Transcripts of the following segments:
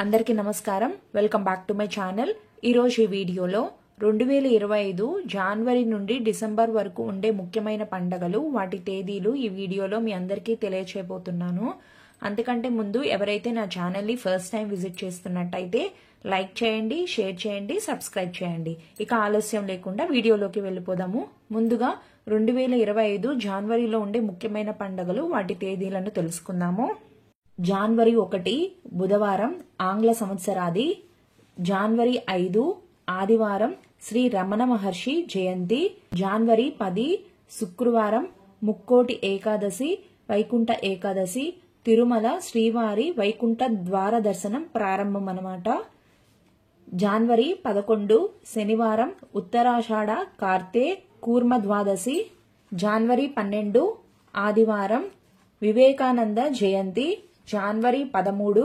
అందరికీ నమస్కారం. Welcome back to my channel. ఈరోజు ఈ వీడియోలో 2025 జనవరి నుండి డిసెంబర్ వరకు ఉండే ముఖ్యమైన పండుగలు, వాటి తేదీలు ఈ వీడియోలో మీ అందరికీ తెలియచేయబోతున్నాను. అంతకంటే ముందు ఎవరైతే నా ఛానల్ని ఫస్ట్ టైం విజిట్ చేస్తున్నట్టయితే లైక్ చేయండి, షేర్ చేయండి, సబ్స్క్రైబ్ చేయండి. ఇక ఆలస్యం లేకుండా వీడియోలోకి వెళ్ళిపోదాము. ముందుగా 2025 జనవరిలో ఉండే ముఖ్యమైన పండుగలు, వాటి తేదీలను తెలుసుకుందాము. జనవరి 1 బుధవారం ఆంగ్ల సంవత్సరాది. జనవరి 5 ఆదివారం శ్రీ రమణ మహర్షి జయంతి. జనవరి 10 శుక్రవారం ముక్కోటి ఏకాదశి, వైకుంఠ ఏకాదశి, తిరుమల శ్రీవారి వైకుంఠ ద్వార దర్శనం ప్రారంభం అన్నమాట. జనవరి 11 శనివారం ఉత్తరాషాఢ కార్తె కూర్మ ద్వాదశి. జనవరి 12 ఆదివారం వివేకానంద జయంతి. జనవరి 13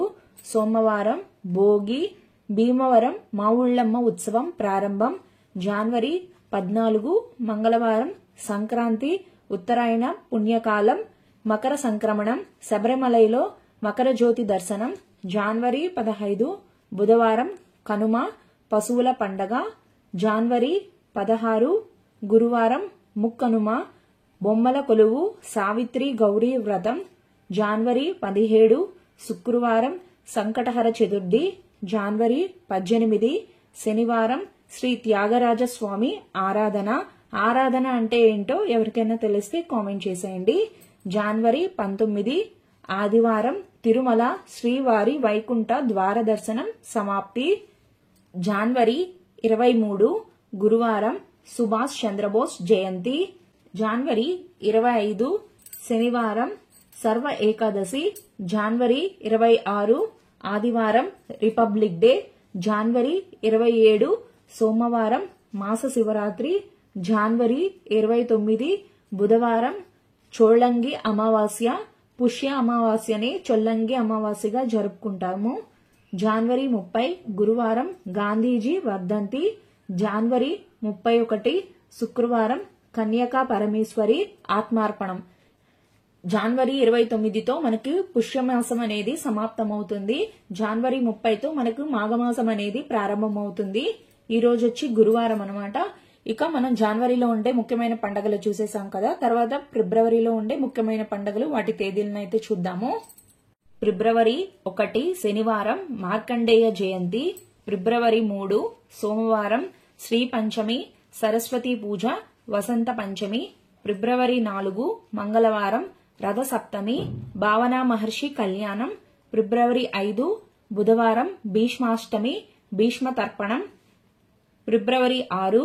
సోమవారం భోగి, భీమవరం మావుళ్ళమ్మ ఉత్సవం ప్రారంభం. జనవరి 14 మంగళవారం సంక్రాంతి, ఉత్తరాయణ పుణ్యకాలం, మకర సంక్రమణం, శబరిమలలో మకర జ్యోతి దర్శనం. జనవరి 15 బుధవారం కనుమ, పశువుల పండగ. జనవరి 16 గురువారం ముక్కనుమ, బొమ్మల కొలువు, సావిత్రి గౌరీ వ్రతం. జనవరి 17 శుక్రవారం సంకటహర చతుర్థి. జనవరి 18 శనివారం శ్రీ త్యాగరాజ స్వామి ఆరాధన. ఆరాధన అంటే ఏంటో ఎవరికైనా తెలిస్తే కామెంట్ చేసేయండి. జనవరి 19 ఆదివారం తిరుమల శ్రీవారి వైకుంఠ ద్వార దర్శనం సమాప్తి. జనవరి 23 గురువారం సుభాష్ చంద్రబోస్ జయంతి. జనవరి 25 శనివారం సర్వ ఏకాదశి. జనవరి 26 ఆదివారం రిపబ్లిక్ డే. జనవరి 27 సోమవారం మాస శివరాత్రి. జనవరి 29 బుధవారం చోళంగి అమావాస్య. పుష్య అమావాస్యని చొల్లంగి అమావాస్యగా జరుపుకుంటాము. జనవరి 30 గురువారం గాంధీజీ వర్ధంతి. జనవరి 31 శుక్రవారం కన్యకా పరమేశ్వరి ఆత్మార్పణం. జనవరి 29తో మనకు పుష్యమాసం అనేది సమాప్తమవుతుంది. జనవరి 30తో మనకు మాఘమాసం అనేది ప్రారంభమవుతుంది. ఈ రోజు వచ్చి గురువారం అన్నమాట. ఇక మనం జనవరిలో ఉండే ముఖ్యమైన పండుగలు చూసేసాం కదా. తర్వాత ఫిబ్రవరిలో ఉండే ముఖ్యమైన పండుగలు, వాటి తేదీలను అయితే చూద్దాము. ఫిబ్రవరి 1 శనివారం మార్కండేయ జయంతి. ఫిబ్రవరి 3 సోమవారం శ్రీ పంచమి, సరస్వతి పూజ, వసంత పంచమి. ఫిబ్రవరి 4 మంగళవారం రథ సప్తమి, భావనా మహర్షి కళ్యాణం. ఫిబ్రవరి 5 బుధవారం భీష్మాష్టమి, భీష్మ తర్పణం. ఫిబ్రవరి 6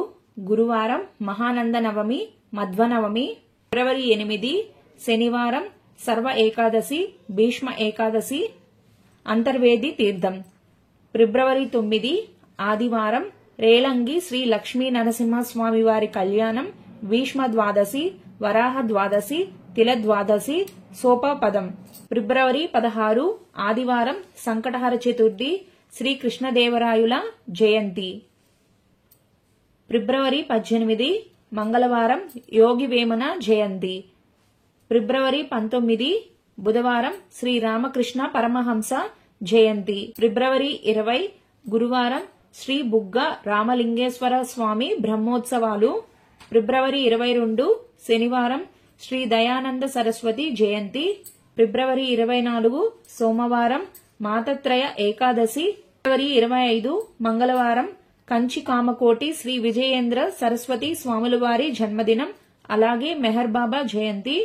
గురువారం మహానంద నవమి, మధ్వనవమి. ఫిబ్రవరి 8 శనివారం సర్వ ఏకాదశి, భీష్మ ఏకాదశి, అంతర్వేది తీర్థం. ఫిబ్రవరి 9 ఆదివారం రేలంగి శ్రీ లక్ష్మీ నరసింహస్వామి వారి కళ్యాణం, భీష్మ ద్వాదశి, వరాహ ద్వాదశి, తిల ద్వాదశి, సోపాపదం. ఫిబ్రవరి 16 ఆదివారం సంకటహర చతుర్థి, శ్రీ కృష్ణదేవరాయుల జయంతి. ఫిబ్రవరి 18 మంగళవారం యోగి వేమన జయంతి. ఫిబ్రవరి 19 బుధవారం శ్రీ రామకృష్ణ పరమహంస జయంతి. ఫిబ్రవరి 20 గురువారం శ్రీ బుగ్గ రామలింగేశ్వర స్వామి బ్రహ్మోత్సవాలు. ఫిబ్రవరి 22 శనివారం శ్రీ దయానంద సరస్వతి జయంతి. ఫిబ్రవరి 24 సోమవారం మాతత్రయ ఏకాదశి. ఫిబ్రవరి 25 మంగళవారం కంచి కామకోటి శ్రీ విజయేంద్ర సరస్వతి స్వాముల వారి జన్మదినం, అలాగే మెహర్ బాబా జయంతి.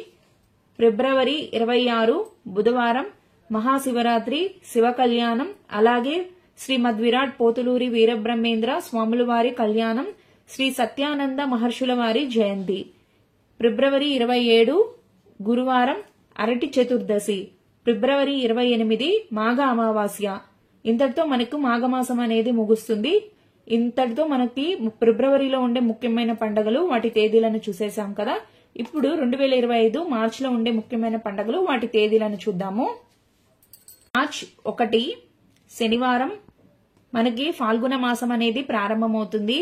ఫిబ్రవరి 26 బుధవారం మహాశివరాత్రి, శివ కళ్యాణం, అలాగే శ్రీమద్ విరాట్ పోతులూరి వీరబ్రహ్మేంద్ర స్వాముల వారి కళ్యాణం, శ్రీ సత్యానంద మహర్షుల వారి జయంతి. ఫిబ్రవరి 27 గురువారం అరటి చతుర్దశి. ఫిబ్రవరి 28 మాఘ అమావాస్య. ఇంతటితో మనకు మాఘమాసం అనేది ముగుస్తుంది. ఇంతటితో మనకి ఫిబ్రవరిలో ఉండే ముఖ్యమైన పండుగలు, వాటి తేదీలను చూసేసాం కదా. ఇప్పుడు 2025 మార్చిలో ఉండే ముఖ్యమైన పండుగలు, వాటి తేదీలను చూద్దాము. మార్చ్ 1 శనివారం మనకి ఫాల్గుణ మాసం అనేది ప్రారంభమవుతుంది.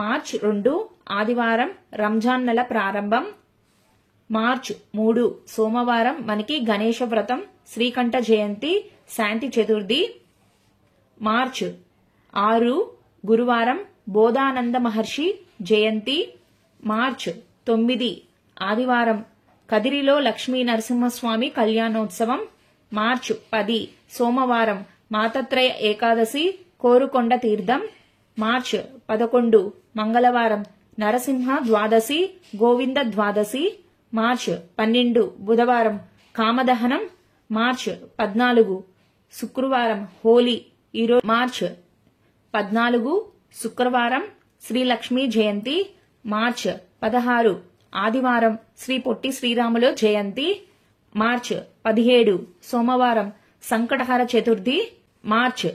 మార్చ్ 2 ఆదివారం రంజాన్ నెల ప్రారంభం. మార్చ్ 3 సోమవారం మనకి గణేష వ్రతం, శ్రీకంఠ జయంతి, శాంతి చతుర్థి. మార్చ్ 6 గురువారం బోధానంద మహర్షి జయంతి. మార్చ్ 9 ఆదివారం కదిరిలో లక్ష్మీ నరసింహస్వామి కళ్యాణోత్సవం. మార్చ్ 10 సోమవారం మాతత్రయ ఏకాదశి కోరుకొండ తీర్థం. మార్చ్ 11 మంగళవారం నరసింహ ద్వాదశి గోవింద ద్వాదశి. మార్చ్ 12 బుధవారం కామదహనం. మార్చ్ 14 శుక్రవారం హోలీ. ఈరోజు మార్చ్ 14 శుక్రవారం శ్రీ లక్ష్మీ జయంతి. మార్చ్ 16 ఆదివారం శ్రీ పొట్టి శ్రీరాములు జయంతి. మార్చ్ 17 సోమవారం సంకటహర చతుర్థి. మార్చ్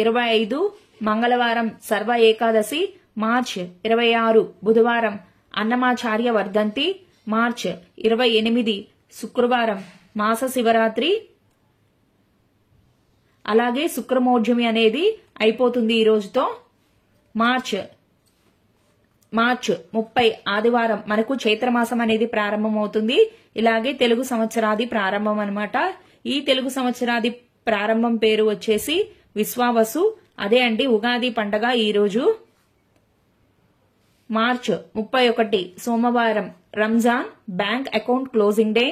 25 మంగళవారం సర్వ ఏకాదశి. మార్చ్ 26 బుధవారం అన్నమాచార్య వర్ధంతి. మార్చ్ 28 శుక్రవారం మాస శివరాత్రి. అలాగే శుక్రమోర్జమి అనేది అయిపోతుంది ఈ రోజుతో. మార్చ్ 30 ఆదివారం మనకు చైత్రమాసం అనేది ప్రారంభమవుతుంది. ఇలాగే తెలుగు సంవత్సరాది ప్రారంభం అన్నమాట. ఈ తెలుగు సంవత్సరాది ప్రారంభం పేరు వచ్చేసి విశ్వావసు. అదే అండి ఉగాది పండగ ఈ రోజు. మార్చ్ 31 సోమవారం Ramzan bank account closing day.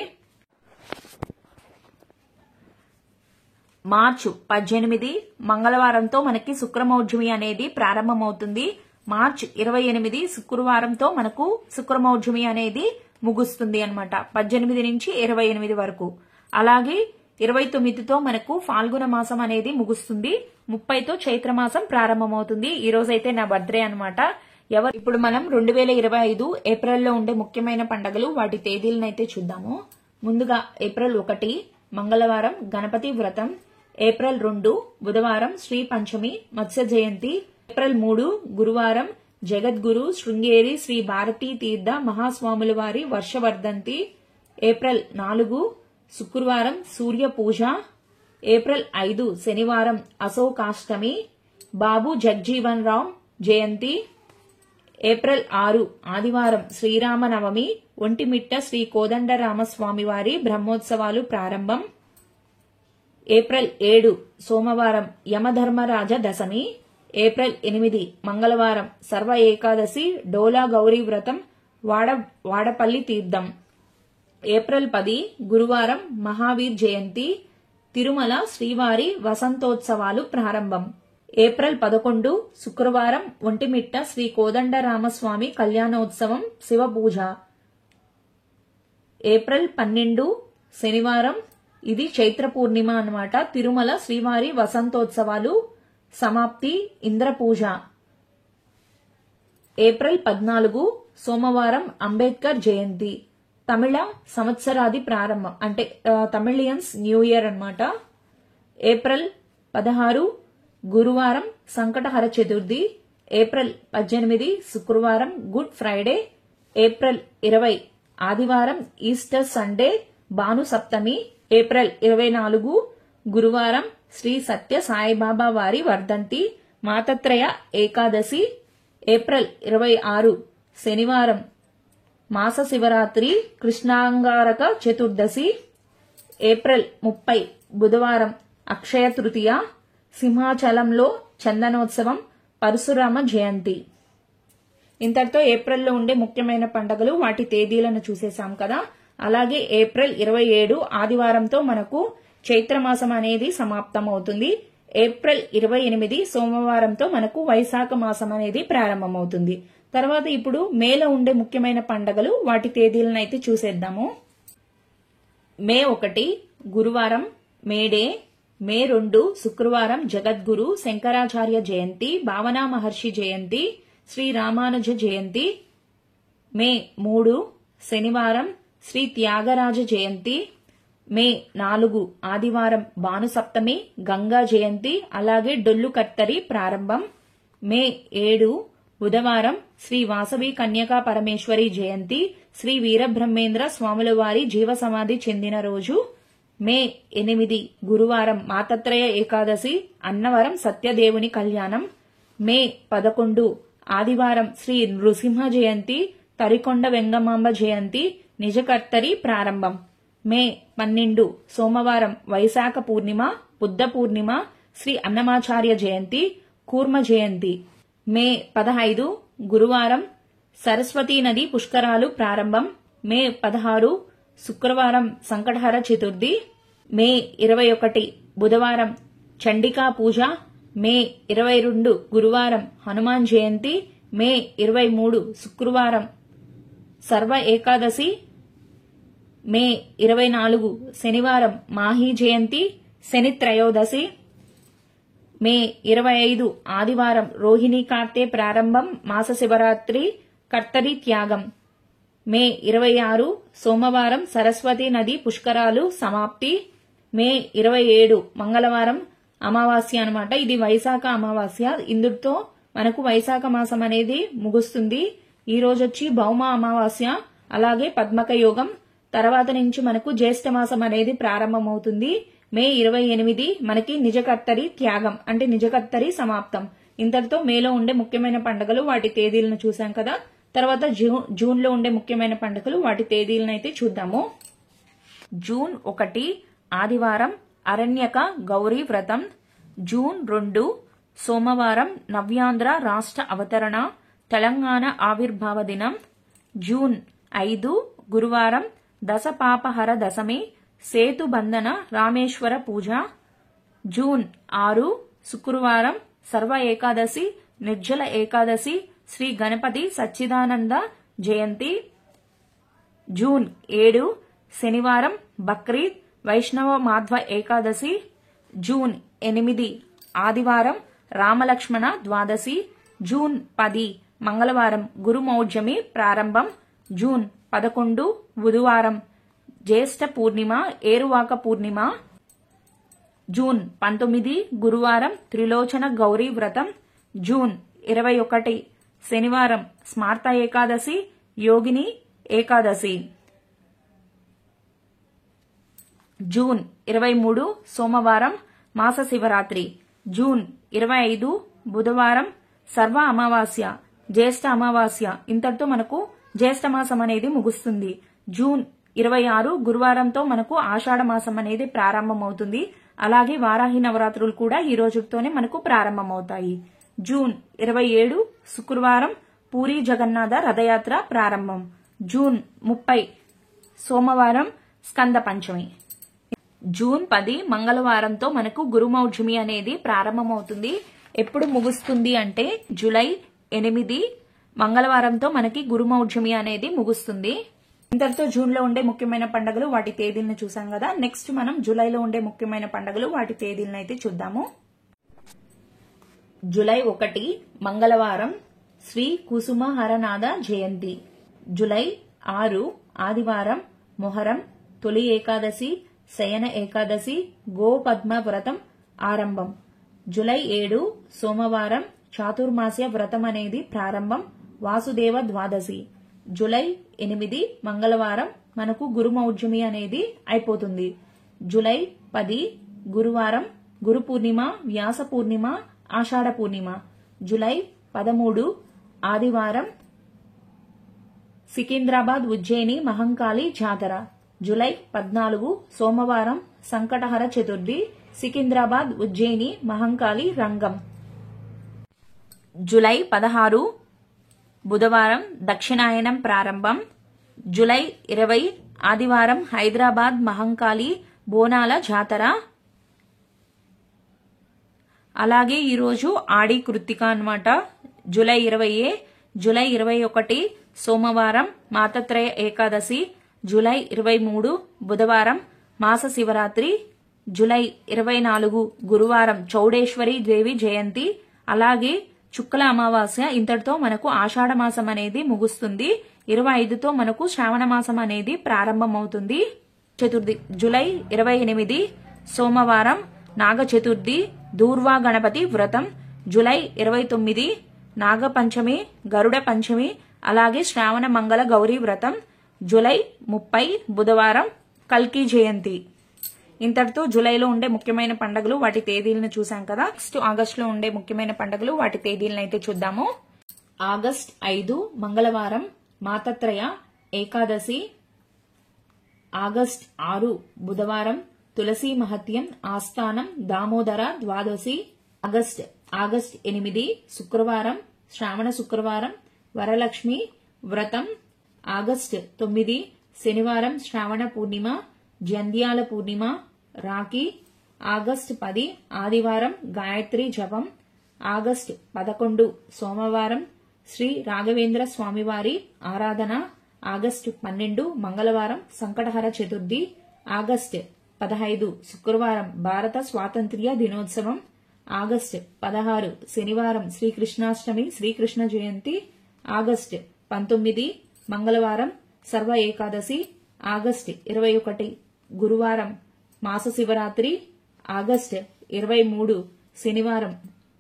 March 18 మంగళవారంతో మనకి శుక్రమౌర్జమి అనేది ప్రారంభమవుతుంది. మార్చ్ 28 శుక్రవారంతో మనకు శుక్రమౌర్జమి అనేది ముగుస్తుంది అన్నమాట. 18 నుంచి 28 వరకు. అలాగే 29తో మనకు ఫాల్గుణ మాసం అనేది ముగుస్తుంది. 30తో చైత్రమాసం ప్రారంభమవుతుంది. ఈ రోజైతే నా బర్త్డే అన్నమాట. ఇప్పుడు మనం 2025 ఏప్రిల్లో ఉండే ముఖ్యమైన పండుగలు వాటి తేదీలనైతే చూద్దాము. ముందుగా ఏప్రిల్ 1 మంగళవారం గణపతి వ్రతం. ఏప్రిల్ 2 బుధవారం శ్రీ పంచమి మత్స్య జయంతి. ఏప్రిల్ 3 గురువారం జగద్గురు శృంగేరి శ్రీ భారతీ తీర్థ మహాస్వాముల వారి వర్షవర్ధంతి. ఏప్రిల్ 4 శుక్రవారం సూర్య పూజ. ఏప్రిల్ 5 శనివారం అశోకాష్టమి బాబు జగ్జీవన్ రామ్ జయంతి. ఏప్రిల్ 6 ఆదివారం శ్రీరామనవమి ఒంటిమిట్ట శ్రీ కోదండరామస్వామి వారి బ్రహ్మోత్సవాలు ప్రారంభం. ఏప్రిల్ 7 సోమవారం యమధర్మరాజ దశమి. ఏప్రిల్ 8 మంగళవారం సర్వ ఏకాదశి డోలా గౌరీ వ్రతం వాడపల్లి తీర్థం. ఏప్రిల్ 10 గురువారం మహావీర్ జయంతి తిరుమల శ్రీవారి వసంతోత్సవాలు ప్రారంభం. ఏప్రిల్ 11 శుక్రవారం ఒంటిమిట్ట శ్రీ కోదండరామస్వామి కళ్యాణోత్సవం శివపూజ. ఏప్రిల్ 12 శనివారం ఇది చైత్ర పూర్ణిమ అన్నమాట. తిరుమల శ్రీవారి వసంతోత్సవాలు సమాప్తి ఇంద్రపూజ. ఏప్రిల్ 14 సోమవారం అంబేద్కర్ జయంతి తమిళ సంవత్సరాది ప్రారంభం అంటే తమిళియన్స్ న్యూ ఇయర్ అన్నమాట. ఏప్రిల్ 16 గురువారం సంకటహర చతుర్థి. ఏప్రిల్ 18 శుక్రవారం గుడ్ ఫ్రైడే. ఏప్రిల్ 20 ఆదివారం ఈస్టర్ సండే భాను సప్తమి. ఏప్రిల్ 24 గురువారం శ్రీ సత్య సాయిబాబా వారి వర్ధంతి మాతత్రయ ఏకాదశి. ఏప్రిల్ 26 శనివారం మాస శివరాత్రి కృష్ణాంగారక చతుర్దశి. ఏప్రిల్ 30 బుధవారం అక్షయ తృతీయ. సింహాచలంలో చందనోత్సవం పరశురామ జయంతి. ఇంతటితో ఏప్రిల్లో ఉండే ముఖ్యమైన పండుగలు వాటి తేదీలను చూసేశాం కదా. అలాగే ఏప్రిల్ 27 ఆదివారంతో మనకు చైత్రమాసం అనేది సమాప్తమవుతుంది. ఏప్రిల్ 28 సోమవారంతో మనకు వైశాఖ మాసం అనేది ప్రారంభమవుతుంది. తర్వాత ఇప్పుడు మేలో ఉండే ముఖ్యమైన పండుగలు వాటి తేదీలను అయితే చూసేద్దాము. మే 1 గురువారం మేడే. మే 2 శుక్రవారం జగద్గురు శంకరాచార్య జయంతి భావనా మహర్షి జయంతి శ్రీ రామానుజ జయంతి. మే 3 శనివారం శ్రీ త్యాగరాజ జయంతి. మే 4 ఆదివారం భానుసప్తమి గంగా జయంతి అలాగే డొల్లు కత్తరి ప్రారంభం. మే 7 బుధవారం శ్రీ వాసవి కన్యకా పరమేశ్వరి జయంతి శ్రీ వీరబ్రహ్మేంద్ర స్వాముల వారి జీవ సమాధి చెందిన రోజు. మే 8 గురువారం మాతత్రయ ఏకాదశి అన్నవరం సత్యదేవుని కళ్యాణం. మే 11 ఆదివారం శ్రీ నృసింహ జయంతి తరికొండ వెంగమాంబ జయంతి నిజకర్తరి ప్రారంభం. మే 12 సోమవారం వైశాఖ పూర్ణిమ బుద్ధ పూర్ణిమ శ్రీ అన్నమాచార్య జయంతి, కూర్మ జయంతి. మే 15 గురువారం సరస్వతీ నది పుష్కరాలు ప్రారంభం. మే 16 శుక్రవారం సంకటహర చతుర్థి. మే 21 బుధవారం చండికా పూజ. మే 22 గురువారం హనుమాన్ జయంతి. మే 23 శుక్రవారం సర్వ ఏకాదశి. మే 24 శనివారం మాహీ జయంతి, శని త్రయోదశి. మే 25 ఆదివారం రోహిణీ కార్తె ప్రారంభం, మాస శివరాత్రి, కర్తరి త్యాగం. మే 26 సోమవారం సరస్వతీ నది పుష్కరాలు సమాప్తి. మే 27 మంగళవారం అమావాస్య అన్నమాట. ఇది వైశాఖ అమావాస్య. ఇందుతో మనకు వైశాఖ మాసం అనేది ముగుస్తుంది. ఈ రోజు వచ్చి భౌమ అమావాస్య, అలాగే పద్మక యోగం. తర్వాత నుంచి మనకు జ్యేష్ఠ మాసం అనేది ప్రారంభమవుతుంది. మే 28 మనకి నిజకర్తరి త్యాగం, అంటే నిజకర్తరి సమాప్తం. ఇంతటితో మేలో ఉండే ముఖ్యమైన పండుగలు వాటి తేదీలను చూసాం కదా. తర్వాత జూన్ లో ఉండే ముఖ్యమైన పండుగలు వాటి తేదీలను అయితే చూద్దాము. జూన్ 1 ఆదివారం అరణ్యక గౌరీ వ్రతం. జూన్ 2 సోమవారం నవ్యాంధ్ర రాష్ట్ర అవతరణ, తెలంగాణ ఆవిర్భావ దినం. జూన్ 5 గురువారం దశపాపహర దశమి, సేతు బంధన రామేశ్వర పూజ. జూన్ 6 శుక్రవారం సర్వ ఏకాదశి, నిర్జల ఏకాదశి, శ్రీ గణపతి సచ్చిదానంద జయంతి. జూన్ 7 శనివారం బక్రీద్, వైష్ణవ మాధ్వ ఏకాదశి. జూన్ 8 ఆదివారం రామలక్ష్మణ ద్వాదశి. జూన్ 10 మంగళవారం గురుమౌఢ్యమి ప్రారంభం. జూన్ 11 బుధవారం జ్యేష్ఠ పూర్ణిమ, ఏరువాక పూర్ణిమ. జూన్ 19 గురువారం త్రిలోచన గౌరీ వ్రతం. జూన్ 21 శనివారం స్మార్త ఏకాదశి, యోగిని ఏకాదశి. జూన్ 23 సోమవారం మాస శివరాత్రి. జూన్ 25 బుధవారం సర్వ అమావాస్య, జ్యేష్ఠ అమావాస్య. ఇంతటితో మనకు జ్యేష్ఠ మాసం అనేది ముగుస్తుంది. జూన్ 26 గురువారంతో మనకు ఆషాఢ మాసం అనేది ప్రారంభమవుతుంది. అలాగే వారాహి నవరాత్రులు కూడా ఈ రోజుతోనే మనకు ప్రారంభమవుతాయి. జూన్ 27 శుక్రవారం పూరీ జగన్నాథ రథయాత్ర ప్రారంభం. జూన్ 30 సోమవారం స్కంద పంచమి. జూన్ 10 మంగళవారంతో మనకు గురుమౌఢ్యమి అనేది ప్రారంభమవుతుంది. ఎప్పుడు ముగుస్తుంది అంటే జూలై 8 మంగళవారంతో మనకి గురుమౌఢ్యమి అనేది ముగుస్తుంది. ఇంతటితో జూన్ లో ఉండే ముఖ్యమైన పండుగలు వాటి తేదీలను చూసాం కదా. నెక్స్ట్ మనం జూలైలో ఉండే ముఖ్యమైన పండుగలు వాటి తేదీలను అయితే చూద్దాము. జూలై 1 మంగళవారం శ్రీ కుసుమ హరనాథ జయంతి. జూలై 6 ఆదివారం మొహరం, తొలి ఏకాదశి, శయన ఏకాదశి, గోపద్మ వ్రతం ఆరంభం. జూలై 7 సోమవారం చాతుర్మాస్య వ్రతం అనేది ప్రారంభం, వాసుదేవ ద్వాదశి. జూలై 8 మంగళవారం మనకు గురుమౌఢ్యమి అనేది అయిపోతుంది. జూలై 10 గురువారం గురు పూర్ణిమ, వ్యాస పూర్ణిమ, ఆషాఢ పూర్ణిమ. జూలై 13 ఆదివారం సికింద్రాబాద్ ఉజ్జయిని మహంకాళి జాతర. జూలై 14 సోమవారం సంకటహర చతుర్థి, సికింద్రాబాద్ ఉజ్జయిని మహంకాళి రంగం. జూలై 16 బుధవారం దక్షిణాయనం ప్రారంభం. జూలై 20 ఆదివారం హైదరాబాద్ మహంకాళి బోనాల జాతర. అలాగే ఈరోజు ఆడి కృత్తిక అన్నమాట. జూలై 20. జూలై 21 సోమవారం మాతత్రయ ఏకాదశి. జూలై 23 బుధవారం మాస శివరాత్రి. జూలై 24 గురువారం చౌడేశ్వరి దేవి జయంతి. అలాగే చుక్కల అమావాస్య. ఇంతటితో మనకు ఆషాఢ మాసం అనేది ముగుస్తుంది. 25తో మనకు శ్రావణ మాసం అనేది ప్రారంభమవుతుంది. చతుర్థి జూలై 28 సోమవారం నాగ చతుర్థి, దూర్వా గణపతి వ్రతం. జూలై 29 నాగపంచమి, గరుడ పంచమి, అలాగే శ్రావణ మంగళ గౌరీ వ్రతం. జూలై 30 బుధవారం కల్కి జయంతి. ఇంతటితో జూలైలో ఉండే ముఖ్యమైన పండుగలు వాటి తేదీలను చూసాం కదా. నెక్స్ట్ ఆగస్టులో ఉండే ముఖ్యమైన పండుగలు వాటి తేదీలను అయితే చూద్దాము. ఆగస్ట్ 5 మంగళవారం మాతత్రయ ఏకాదశి. ఆగస్ట్ 6 బుధవారం తులసి మహత్యం ఆస్థానం దామోదర ద్వాదశి ఆగస్ట్ 8 శుక్రవారం శ్రావణ శుక్రవారం వరలక్ష్మి వ్రతం ఆగస్ట్ 9 శనివారం శ్రావణ పూర్ణిమ జంధ్యాల పూర్ణిమ రాఖీ ఆగస్ట్ 10 ఆదివారం గాయత్రి జపం ఆగస్ట్ 11 సోమవారం శ్రీ రాఘవేంద్ర స్వామివారి ఆరాధన ఆగస్టు 12 మంగళవారం సంకటహర చతుర్థి ఆగస్ట్ 15 శుక్రవారం భారత స్వాతంత్ర్య దినోత్సవం ఆగస్ట్ 16 శనివారం శ్రీకృష్ణాష్టమి శ్రీకృష్ణ జయంతి ఆగస్ట్ 19 మంగళవారం సర్వ ఏకాదశి ఆగస్ట్ 21 గురువారం మాస శివరాత్రి ఆగస్ట్ 23 శనివారం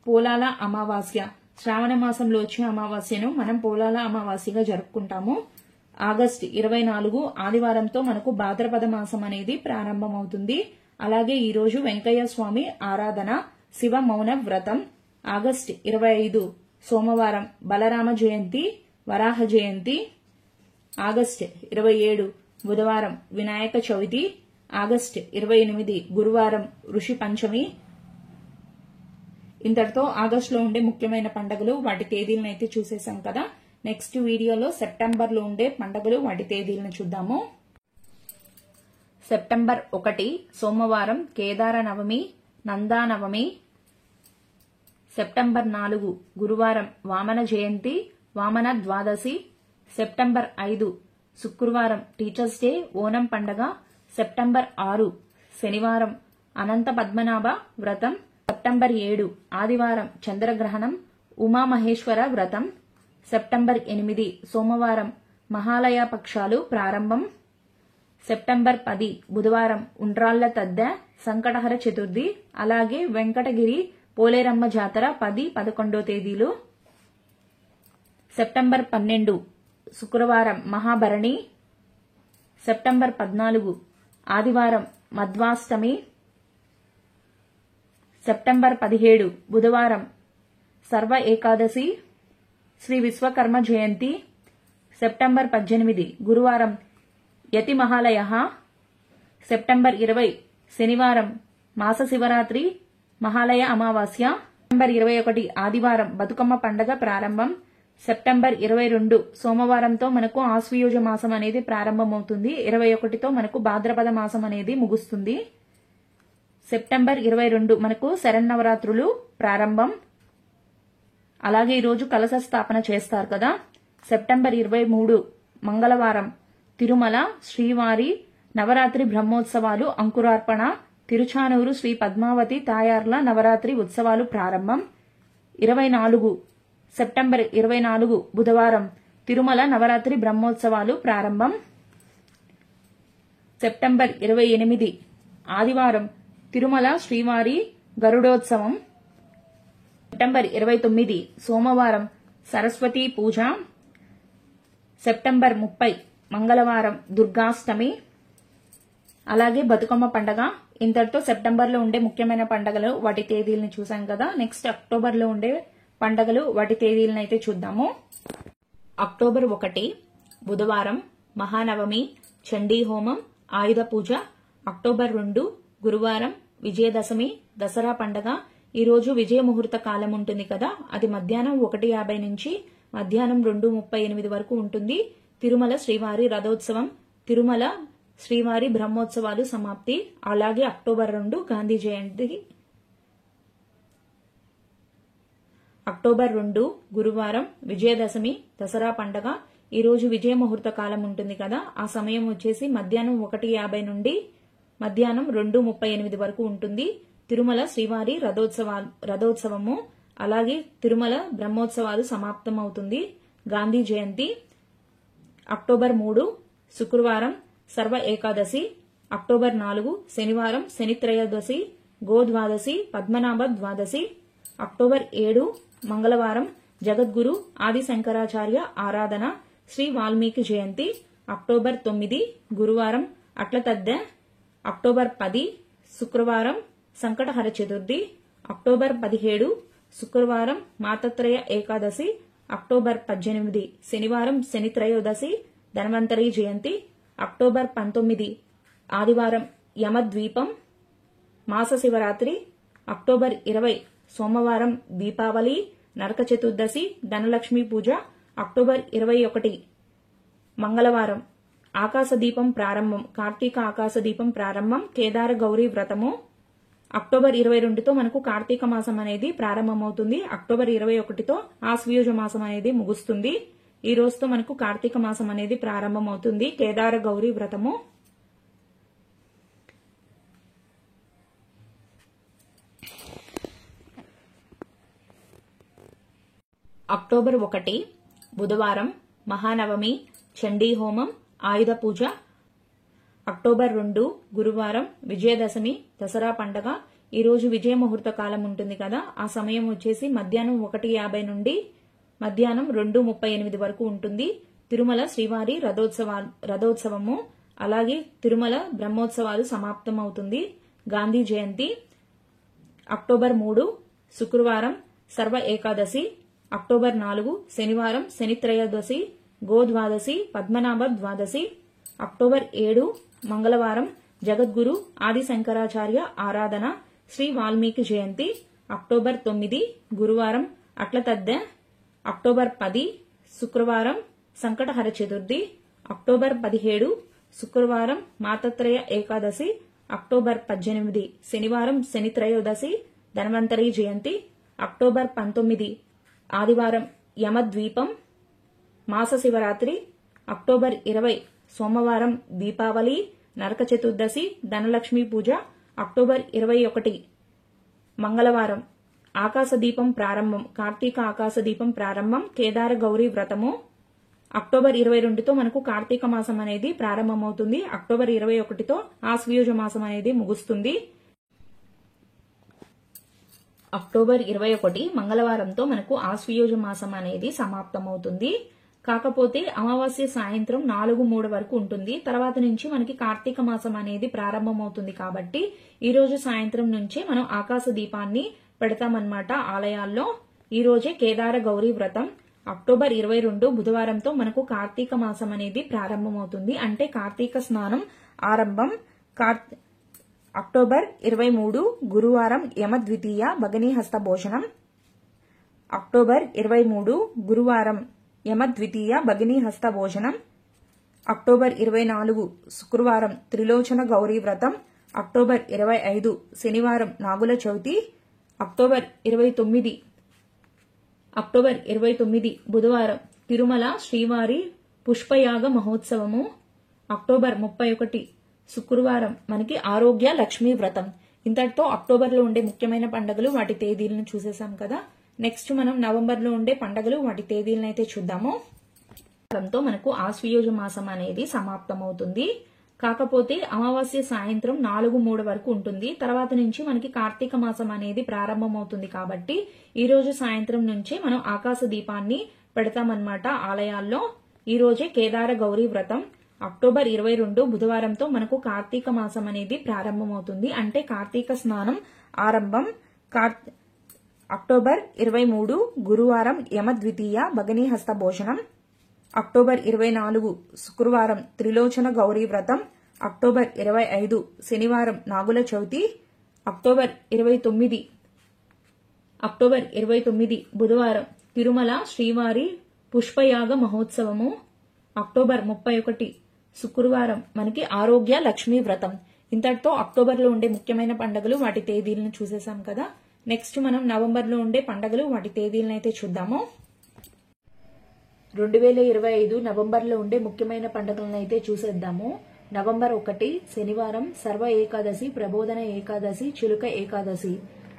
పోలాల అమావాస్య శ్రావణ మాసంలో వచ్చే అమావాస్యను మనం పోలాల అమావాస్యగా జరుపుకుంటాము ఆగస్ట్ 24 ఆదివారంతో మనకు భాద్రపద మాసం అనేది ప్రారంభమవుతుంది అలాగే ఈ రోజు వెంకయ్య స్వామి ఆరాధన శివ మౌన వ్రతం ఆగస్ట్ 25 సోమవారం బలరామ జయంతి వరాహ జయంతి ఆగస్ట్ 27 బుధవారం వినాయక చవితి ఆగస్ట్ 28 గురువారం ఋషి పంచమి ఇంతటితో ఆగస్టులో ఉండే ముఖ్యమైన పండుగలు వాటి తేదీలను అయితే చూసేసాం కదా నెక్స్ట్ వీడియోలో సెప్టెంబర్ లో ఉండే పండుగలు వాటి తేదీలను చూద్దాము సెప్టెంబర్ 1 సోమవారం కేదార నవమి నందా నవమి సెప్టెంబర్ 4 గురువారం వామన జయంతి వామన ద్వాదశి సెప్టెంబర్ 5 శుక్రవారం టీచర్స్ డే ఓనం పండగ సెప్టెంబర్ 6 శనివారం అనంత పద్మనాభ వ్రతం సెప్టెంబర్ 7 ఆదివారం చంద్రగ్రహణం ఉమామహేశ్వర వ్రతం సెప్టెంబర్ 8 సోమవారం మహాలయ పక్షాలు ప్రారంభం సెప్టెంబర్ 10 బుధవారం ఉండ్రాళ్ల తద్దె సంకటహర చతుర్థి అలాగే వెంకటగిరి పోలేరమ్మ జాతర 10-11 తేదీలు సెప్టెంబర్ 12 శుక్రవారం మహాభరణి సెప్టెంబర్ 14 ఆదివారం మధ్వాష్టమి సెప్టెంబర్ 17 బుధవారం సర్వ ఏకాదశి శ్రీ విశ్వకర్మ జయంతి సెప్టెంబర్ 18 గురువారం యతి మహాలయ సెప్టెంబర్ 20 శనివారం మాస శివరాత్రి మహాలయ అమావాస్య సెప్టెంబర్ 21 ఆదివారం బతుకమ్మ పండగ ప్రారంభం సెప్టెంబర్ 22 సోమవారంతో మనకు ఆశ్వయుజ మాసం అనేది ప్రారంభమవుతుంది 21తో మనకు భాద్రపద మాసం అనేది ముగుస్తుంది సెప్టెంబర్ 22 మనకు శరన్నవరాత్రులు ప్రారంభం అలాగే ఈరోజు కలశ స్థాపన చేస్తారు కదా సెప్టెంబర్ 23 మంగళవారం తిరుమల శ్రీవారి నవరాత్రి బ్రహ్మోత్సవాలు అంకురార్పణ తిరుచానూరు శ్రీ పద్మావతి తాయార్ల నవరాత్రి ఉత్సవాలు ప్రారంభం 24 సెప్టెంబర్ 24 బుధవారం తిరుమల నవరాత్రి బ్రహ్మోత్సవాలు ప్రారంభం సెప్టెంబర్ 28 ఆదివారం తిరుమల శ్రీవారి గరుడోత్సవం సెప్టెంబర్ 29 సోమవారం సరస్వతీ పూజ సెప్టెంబర్ 30 మంగళవారం దుర్గాష్టమి అలాగే బతుకమ్మ పండగ ఇంతటితో సెప్టెంబర్ లో ఉండే ముఖ్యమైన పండగలు వాటి తేదీలను చూసాం కదా నెక్స్ట్ అక్టోబర్ లో ఉండే పండగలు వాటి తేదీలను అయితే చూద్దాము అక్టోబర్ 1 బుధవారం మహానవమి చండీ హోమం ఆయుధ పూజ అక్టోబర్ 2 గురువారం విజయదశమి దసరా పండగ ఈ రోజు విజయ ముహూర్త కాలం ఉంటుంది కదా అది మధ్యాహ్నం 1:50 నుంచి మధ్యాహ్నం 2:38 వరకు ఉంటుంది తిరుమల శ్రీవారి రథోత్సవం తిరుమల శ్రీవారి బ్రహ్మోత్సవాలు సమాప్తి అలాగే అక్టోబర్ 2 గాంధీ జయంతి అక్టోబర్ 2 గురువారం విజయదశమి దసరా పండగ ఈ రోజు విజయ ముహూర్త కాలం ఉంటుంది కదా ఆ సమయం వచ్చేసి మధ్యాహ్నం 1:50 నుండి మధ్యాహ్నం 2:38 వరకు ఉంటుంది తిరుమల శ్రీవారి రథోత్సవము అలాగే తిరుమల బ్రహ్మోత్సవాలు సమాప్తమవుతుంది గాంధీ జయంతి అక్టోబర్ 3 శుక్రవారం సర్వ ఏకాదశి అక్టోబర్ 4 శనివారం శనిత్రయోదశి గోద్వాదశి పద్మనాభ ద్వాదశి అక్టోబర్ 7 మంగళవారం జగద్గురు ఆది శంకరాచార్య ఆరాధన శ్రీ వాల్మీకి జయంతి అక్టోబర్ 9 గురువారం అట్ల తద్దె అక్టోబర్ 10 శుక్రవారం సంకటహర చతుర్థి అక్టోబర్ 17 శుక్రవారం మాతత్రయ ఏకాదశి అక్టోబర్ 18 శనివారం శనిత్రయోదశి ధన్వంతరి జయంతి అక్టోబర్ 19 ఆదివారం యమద్వీపం మాస శివరాత్రి అక్టోబర్ 20 సోమవారం దీపావళి నరక చతుర్దశి ధనలక్ష్మి పూజ అక్టోబర్ 21 మంగళవారం ఆకాశ దీపం ప్రారంభం కార్తీక ఆకాశ దీపం ప్రారంభం కేదార గౌరీ వ్రతము అక్టోబర్ 22తో మనకు కార్తీక మాసం అనేది ప్రారంభమవుతుంది. అక్టోబర్ 21తో ఆశ్వయుజ మాసం అనేది ముగుస్తుంది. ఈ రోజుతో మనకు కార్తీక మాసం అనేది ప్రారంభమవుతుంది. కేదార గౌరీ వ్రతము అక్టోబర్ 1 బుధవారం మహానవమి చండీ హోమం ఆయుధ పూజ అక్టోబర్ 2 గురువారం విజయదశమి దసరా పండగ. ఈ రోజు విజయ ముహూర్త కాలం ఉంటుంది కదా, ఆ సమయం వచ్చేసి మధ్యాహ్నం 1:50 నుండి మధ్యాహ్నం 2:38 వరకు ఉంటుంది. తిరుమల శ్రీవారి రథోత్సవము అలాగే తిరుమల బ్రహ్మోత్సవాలు సమాప్తం అవుతుంది. గాంధీ జయంతి అక్టోబర్ 3 శుక్రవారం సర్వ ఏకాదశి అక్టోబర్ 4 శనివారం శనిత్రయోదశి గోద్వాదశి పద్మనాభ ద్వాదశి అక్టోబర్ 7 మంగళవారం జగద్గురు ఆది శంకరాచార్య ఆరాధన శ్రీ వాల్మీకి జయంతి అక్టోబర్ 9 గురువారం అట్లతద్దె అక్టోబర్ 10 శుక్రవారం సంకటహర చతుర్థి అక్టోబర్ 17 శుక్రవారం మాతత్రయ ఏకాదశి అక్టోబర్ 18 శనివారం శనిత్రయోదశి ధన్వంతరి జయంతి అక్టోబర్ 19 ఆదివారం యమద్వీపం మాస శివరాత్రి అక్టోబర్ 20 సోమవారం దీపావళి నరక చతుర్దశి ధనలక్ష్మి పూజ అక్టోబర్ 21 మంగళవారం ఆకాశ దీపం ప్రారంభం కార్తీక ఆకాశ దీపం ప్రారంభం కేదార గౌరీ వ్రతము అక్టోబర్ 22తో మనకు కార్తీక మాసం అనేది ప్రారంభమవుతుంది. అక్టోబర్ 21తో ఆశ్వయుజ మాసం అనేది ముగుస్తుంది. అక్టోబర్ 21 మంగళవారంతో మనకు ఆశ్వయుజ మాసం అనేది సమాప్తమవుతుంది. కాకపోతే అమావాస్య సాయంత్రం 4:03 వరకు ఉంటుంది. తర్వాత నుంచి మనకి కార్తీక మాసం అనేది ప్రారంభమవుతుంది. కాబట్టి ఈ రోజు సాయంత్రం నుంచే మనం ఆకాశ దీపాన్ని పెడతామన్నమాట ఆలయాల్లో. ఈ రోజే కేదార గౌరీ వ్రతం అక్టోబర్ 22 బుధవారంతో మనకు కార్తీక మాసం అనేది ప్రారంభమవుతుంది. అంటే కార్తీక స్నానం ఆరంభం. అక్టోబర్ 23 గురువారం యమద్వితీయ భగనీహస్త భోజనం అక్టోబర్ 23 గురువారం యమద్వితీయ భగినీహస్త భోజనం అక్టోబర్ 24 శుక్రవారం త్రిలోచన గౌరీ వ్రతం అక్టోబర్ 25 శనివారం నాగుల చవితి అక్టోబర్ 29 బుధవారం తిరుమల శ్రీవారి పుష్పయాగ మహోత్సవము అక్టోబర్ 31 శుక్రవారం మనకి ఆరోగ్య లక్ష్మీ వ్రతం. ఇంతటితో అక్టోబర్లో ఉండే ముఖ్యమైన పండుగలు వాటి తేదీలను చూసేసాం కదా. నెక్స్ట్ మనం నవంబర్లో ఉండే పండుగలు వాటి తేదీలను అయితే చూద్దాము. మనకు ఆశ్వయుజ మాసం అనేది సమాప్తమవుతుంది. కాకపోతే అమావాస్య సాయంత్రం 4:03 వరకు ఉంటుంది. తర్వాత నుంచి మనకి కార్తీక మాసం అనేది ప్రారంభమవుతుంది. కాబట్టి ఈ రోజు సాయంత్రం నుంచే మనం ఆకాశ దీపాన్ని పెడతామన్నమాట ఆలయాల్లో. ఈ రోజే కేదార గౌరీ వ్రతం అక్టోబర్ 22 బుధవారంతో మనకు కార్తీక మాసం అనేది ప్రారంభమవుతుంది. అంటే కార్తీక స్నానం ఆరంభం. అక్టోబర్ 23 గురువారం యమద్వితీయ భగనీహస్త భోజనం అక్టోబర్ 24 శుక్రవారం త్రిలోచన గౌరీ వ్రతం అక్టోబర్ 25 శనివారం నాగుల చవితి అక్టోబర్ 29 బుధవారం తిరుమల శ్రీవారి పుష్పయాగ మహోత్సవము అక్టోబర్ 31 శుక్రవారం మనకి ఆరోగ్య లక్ష్మీ వ్రతం. ఇంతటితో అక్టోబర్లో ఉండే ముఖ్యమైన పండుగలు వాటి తేదీలను చూసేసాం కదా. నెక్స్ట్ మనం నవంబర్లో ఉండే పండుగలు వాటి తేదీలను అయితే చూద్దాము. 2025 నవంబర్లో ఉండే ముఖ్యమైన పండుగలను అయితే చూసేద్దాము. నవంబర్ 1 శనివారం సర్వ ఏకాదశి ప్రబోధన ఏకాదశి చిలుక ఏకాదశి.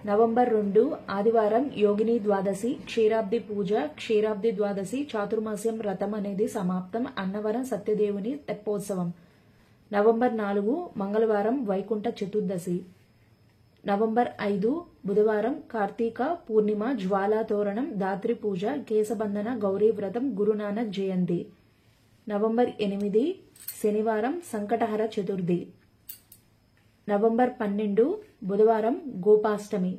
నవంబర్ 2 ఆదివారం యోగిని ద్వాదశి క్షీరాబ్ది పూజ క్షీరాబ్ది ద్వాదశి చాతుర్మాస్యం వ్రతం అనేది సమాప్తం. అన్నవరం సత్యదేవుని తెప్పోత్సవం. నవంబర్ 4 మంగళవారం వైకుంఠ చతుర్దశి. నవంబర్ 5 బుధవారం కార్తీక పూర్ణిమ జ్వాలా తోరణం దాత్రి పూజ కేశబంధన గౌరీ వ్రతం గురునానక్ జయంతి. నవంబర్ 8 శనివారం సంకటహర చతుర్థి. నవంబర్ 12 బుధవారం గోపాష్టమి.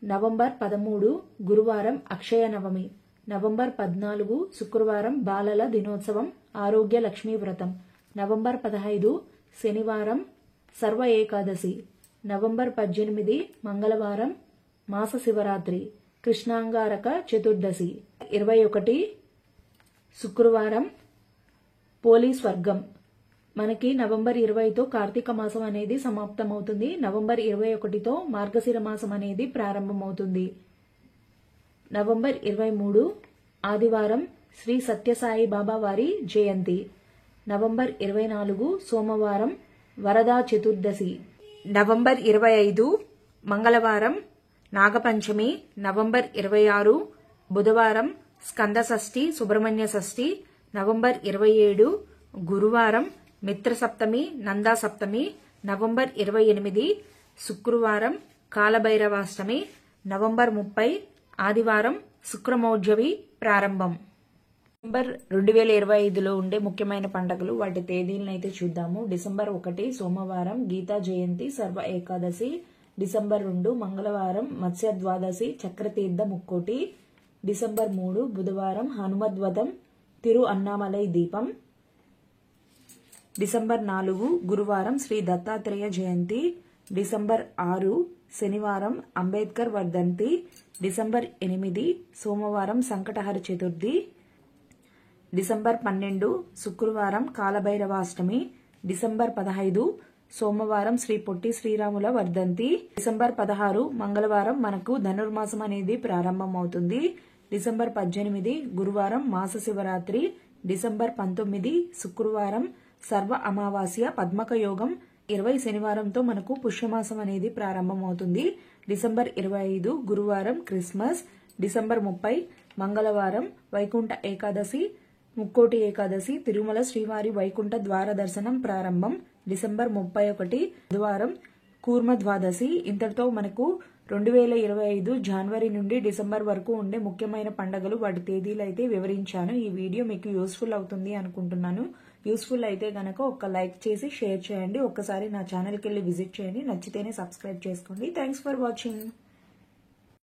నవంబర్ 13 గురువారం అక్షయ నవమి. నవంబర్ 14 శుక్రవారం బాలల దినోత్సవం ఆరోగ్య లక్ష్మీ వ్రతం. నవంబర్ 15 శనివారం సర్వ ఏకాదశి. నవంబర్ 18 మంగళవారం మాస శివరాత్రి కృష్ణాంగారక చతుర్దశి. 21 శుక్రవారం పోలీస్ వర్గం. మనకి నవంబర్ 20తో కార్తీక మాసం అనేది సమాప్తమవుతుంది. నవంబర్ 21తో మార్గశిర మాసం అనేది ప్రారంభమవుతుంది. నవంబర్ 23 ఆదివారం శ్రీ సత్యసాయి బాబా వారి జయంతి. నవంబర్ 24 సోమవారం వరదా చతుర్దశి. నవంబర్ 25 మంగళవారం నాగపంచమి. నవంబర్ 26 బుధవారం స్కంద షష్ఠి సుబ్రహ్మణ్య షష్ఠి. నవంబర్ 27 గురువారం మిత్ర సప్తమి నందా సప్తమి. నవంబర్ 28 శుక్రవారం కాలభైరవాష్టమి. నవంబర్ 30 ఆదివారం శుక్రమౌఢ్యవి ప్రారంభం. డిసెంబర్ 2025లో ఉండే ముఖ్యమైన పండుగలు వాటి తేదీలను అయితే చూద్దాము. డిసెంబర్ 1 సోమవారం గీతా జయంతి సర్వ ఏకాదశి. డిసెంబర్ 2 మంగళవారం మత్స్య ద్వాదశి చక్రతీర్థ ముక్కోటి. డిసెంబర్ 3 బుధవారం హనుమద్వతం తిరు అన్నామలై దీపం. డిసెంబర్ 4 గురువారం శ్రీ దత్తాత్రేయ జయంతి. డిసెంబర్ 6 శనివారం అంబేద్కర్ వర్ధంతి. డిసెంబర్ 8 సోమవారం సంకటహర చతుర్థి. డిసెంబర్ 12 శుక్రవారం కాలభైరవాష్టమి. డిసెంబర్ 15 సోమవారం శ్రీ పొట్టి శ్రీరాముల వర్ధంతి. డిసెంబర్ 16 మంగళవారం మనకు ధనుర్మాసం అనేది ప్రారంభమవుతుంది. డిసెంబర్ 18 గురువారం మాస శివరాత్రి. డిసెంబర్ 19 శుక్రవారం సర్వ అమావాస్య పద్మక యోగం. 20 శనివారంతో మనకు పుష్యమాసం అనేది ప్రారంభమవుతుంది. డిసెంబర్ 25 గురువారం క్రిస్మస్. డిసెంబర్ 30 మంగళవారం వైకుంఠ ఏకాదశి ముక్కోటి ఏకాదశి తిరుమల శ్రీవారి వైకుంఠ ద్వార దర్శనం ప్రారంభం. డిసెంబర్ 31 బుధవారం కూర్మ ద్వాదశి. ఇంతటితో మనకు 2025 జనవరి నుండి డిసెంబర్ వరకు ఉండే ముఖ్యమైన పండుగలు వాటి తేదీలు అయితే వివరించాను. ఈ వీడియో మీకు యూస్ఫుల్ అవుతుంది అనుకుంటున్నాను. యూస్ఫుల్ అయితే గనక ఒక లైక్ చేసి షేర్ చేయండి. ఒక్కసారి నా ఛానల్కి వెళ్ళి విజిట్ చేయండి. నచ్చితేనే సబ్స్క్రైబ్ చేసుకోండి. Thanks for watching.